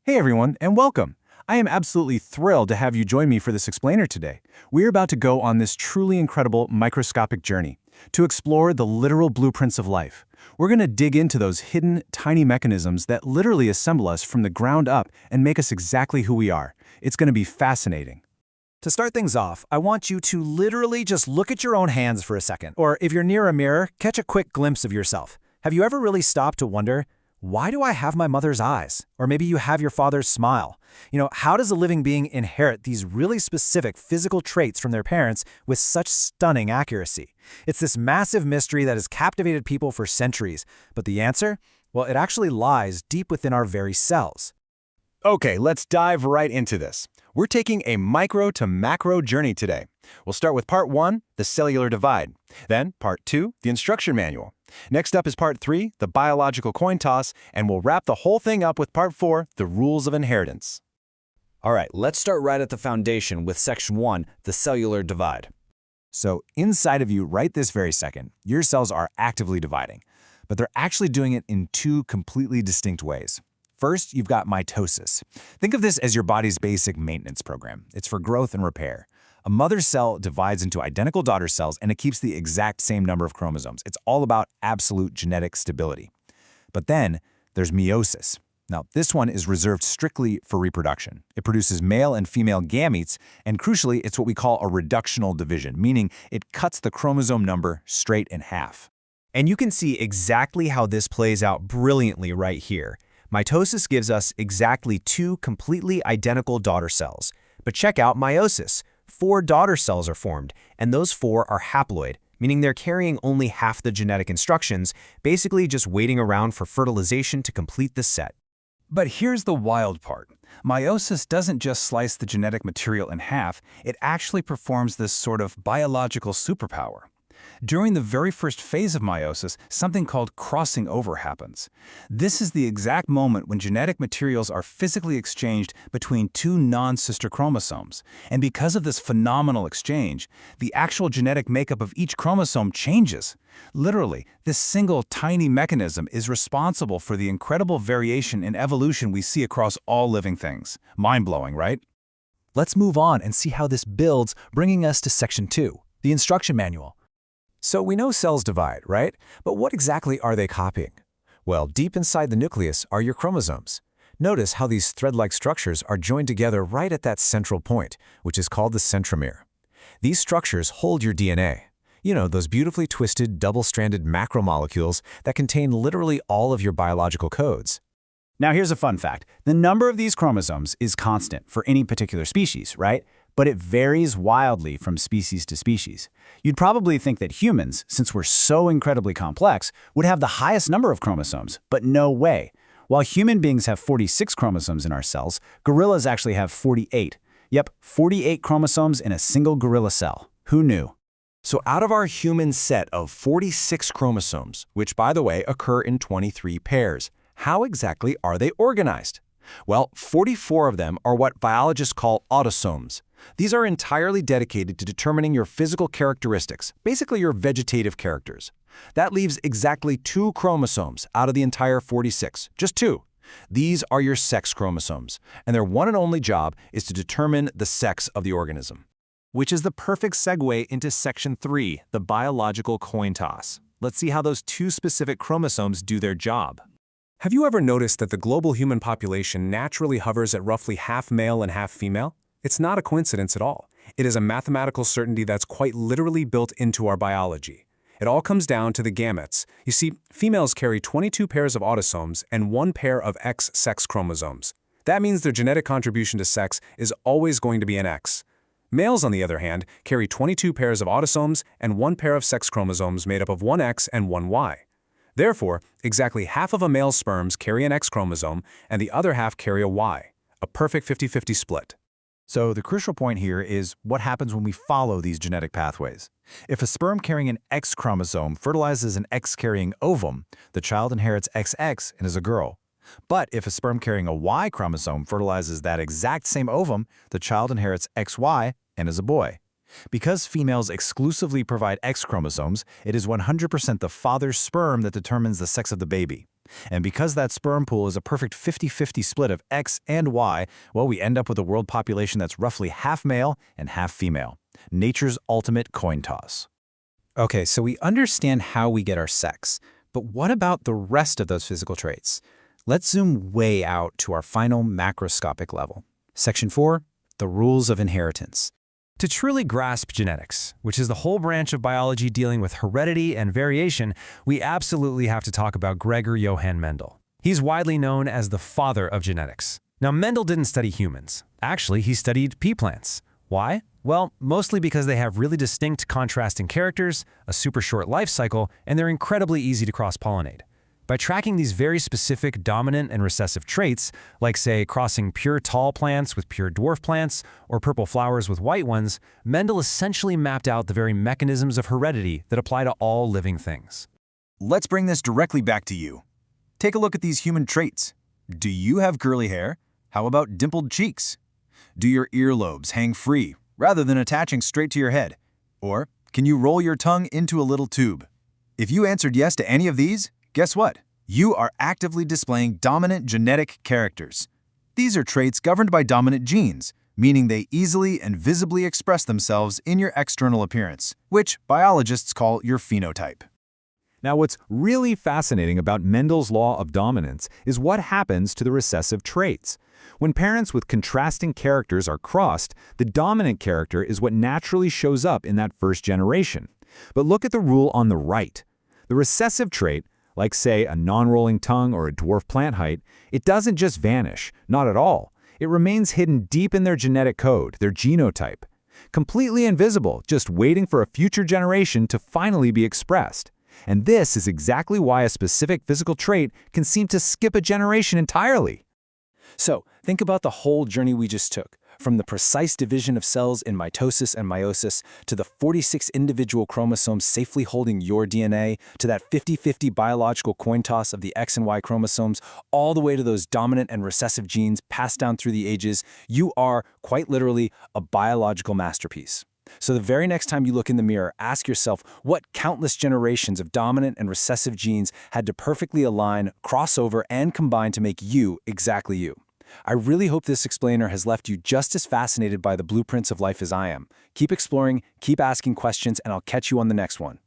Hey everyone, and welcome. I am absolutely thrilled to have you join me for this explainer today. We're about to go on this truly incredible microscopic journey to explore the literal blueprints of life. We're going to dig into those hidden, tiny mechanisms that literally assemble us from the ground up and make us exactly who we are. It's going to be fascinating. To start things off, I want you to literally just look at your own hands for a second, or if you're near a mirror, catch a quick glimpse of yourself. Have you ever really stopped to wonder, why do I have my mother's eyes? Or maybe you have your father's smile. How does a living being inherit these really specific physical traits from their parents with such stunning accuracy? It's this massive mystery that has captivated people for centuries. But the answer? Well, it actually lies deep within our very cells. Okay, let's dive right into this. We're taking a micro to macro journey today. We'll start with part 1, the cellular divide. Then part 2, the instruction manual. Next up is part 3, the biological coin toss, and we'll wrap the whole thing up with part 4, the rules of inheritance. All right, let's start right at the foundation with section 1, the cellular divide. So inside of you right this very second, your cells are actively dividing, but they're actually doing it in two completely distinct ways. First, you've got mitosis. Think of this as your body's basic maintenance program. It's for growth and repair. A mother cell divides into identical daughter cells and it keeps the exact same number of chromosomes. It's all about absolute genetic stability. But then there's meiosis. Now, this one is reserved strictly for reproduction. It produces male and female gametes, and crucially, it's what we call a reductional division, meaning it cuts the chromosome number straight in half. And you can see exactly how this plays out brilliantly right here. Mitosis gives us exactly 2 completely identical daughter cells. But check out meiosis. 4 daughter cells are formed, and those 4 are haploid, meaning they're carrying only half the genetic instructions, basically just waiting around for fertilization to complete the set. But here's the wild part. Meiosis doesn't just slice the genetic material in half, it actually performs this sort of biological superpower. During the very first phase of meiosis, something called crossing over happens. This is the exact moment when genetic materials are physically exchanged between 2 non-sister chromosomes. And because of this phenomenal exchange, the actual genetic makeup of each chromosome changes. Literally, this single tiny mechanism is responsible for the incredible variation in evolution we see across all living things. Mind-blowing, right? Let's move on and see how this builds, bringing us to section 2, the instruction manual. So we know cells divide, right? But what exactly are they copying? Well, deep inside the nucleus are your chromosomes. Notice how these thread-like structures are joined together right at that central point, which is called the centromere. These structures hold your DNA. Those beautifully twisted, double-stranded macromolecules that contain literally all of your biological codes. Now here's a fun fact. The number of these chromosomes is constant for any particular species, right? But it varies wildly from species to species. You'd probably think that humans, since we're so incredibly complex, would have the highest number of chromosomes, but no way. While human beings have 46 chromosomes in our cells, gorillas actually have 48. Yep, 48 chromosomes in a single gorilla cell. Who knew? So out of our human set of 46 chromosomes, which by the way occur in 23 pairs, how exactly are they organized? Well, 44 of them are what biologists call autosomes. These are entirely dedicated to determining your physical characteristics, basically your vegetative characters. That leaves exactly 2 chromosomes out of the entire 46, just 2. These are your sex chromosomes, and their one and only job is to determine the sex of the organism. Which is the perfect segue into section 3, the biological coin toss. Let's see how those 2 specific chromosomes do their job. Have you ever noticed that the global human population naturally hovers at roughly half male and half female? It's not a coincidence at all. It is a mathematical certainty that's quite literally built into our biology. It all comes down to the gametes. You see, females carry 22 pairs of autosomes and 1 pair of X sex chromosomes. That means their genetic contribution to sex is always going to be an X. Males, on the other hand, carry 22 pairs of autosomes and 1 pair of sex chromosomes made up of 1 X and 1 Y. Therefore, exactly half of a male's sperms carry an X chromosome and the other half carry a Y, a perfect 50-50 split. So the crucial point here is what happens when we follow these genetic pathways. If a sperm carrying an X chromosome fertilizes an X-carrying ovum, the child inherits XX and is a girl. But if a sperm carrying a Y chromosome fertilizes that exact same ovum, the child inherits XY and is a boy. Because females exclusively provide X chromosomes, it is 100% the father's sperm that determines the sex of the baby. And because that sperm pool is a perfect 50-50 split of X and Y, well, we end up with a world population that's roughly half male and half female. Nature's ultimate coin toss. Okay, so we understand how we get our sex, but what about the rest of those physical traits? Let's zoom way out to our final macroscopic level. Section 4, the rules of inheritance. To truly grasp genetics, which is the whole branch of biology dealing with heredity and variation, we absolutely have to talk about Gregor Johann Mendel. He's widely known as the father of genetics. Now, Mendel didn't study humans. Actually, he studied pea plants. Why? Well, mostly because they have really distinct contrasting characters, a super short life cycle, and they're incredibly easy to cross-pollinate. By tracking these very specific dominant and recessive traits, like say crossing pure tall plants with pure dwarf plants or purple flowers with white ones, Mendel essentially mapped out the very mechanisms of heredity that apply to all living things. Let's bring this directly back to you. Take a look at these human traits. Do you have curly hair? How about dimpled cheeks? Do your earlobes hang free rather than attaching straight to your head? Or can you roll your tongue into a little tube? If you answered yes to any of these, guess what? You are actively displaying dominant genetic characters. These are traits governed by dominant genes, meaning they easily and visibly express themselves in your external appearance, which biologists call your phenotype. Now, what's really fascinating about Mendel's law of dominance is what happens to the recessive traits. When parents with contrasting characters are crossed, the dominant character is what naturally shows up in that first generation. But look at the rule on the right. The recessive trait, like say a non-rolling tongue or a dwarf plant height, it doesn't just vanish, not at all. It remains hidden deep in their genetic code, their genotype. Completely invisible, just waiting for a future generation to finally be expressed. And this is exactly why a specific physical trait can seem to skip a generation entirely. So, think about the whole journey we just took, from the precise division of cells in mitosis and meiosis, to the 46 individual chromosomes safely holding your DNA, to that 50-50 biological coin toss of the X and Y chromosomes, all the way to those dominant and recessive genes passed down through the ages. You are, quite literally, a biological masterpiece. So the very next time you look in the mirror, ask yourself what countless generations of dominant and recessive genes had to perfectly align, cross over, and combine to make you exactly you. I really hope this explainer has left you just as fascinated by the blueprints of life as I am. Keep exploring, keep asking questions, and I'll catch you on the next one.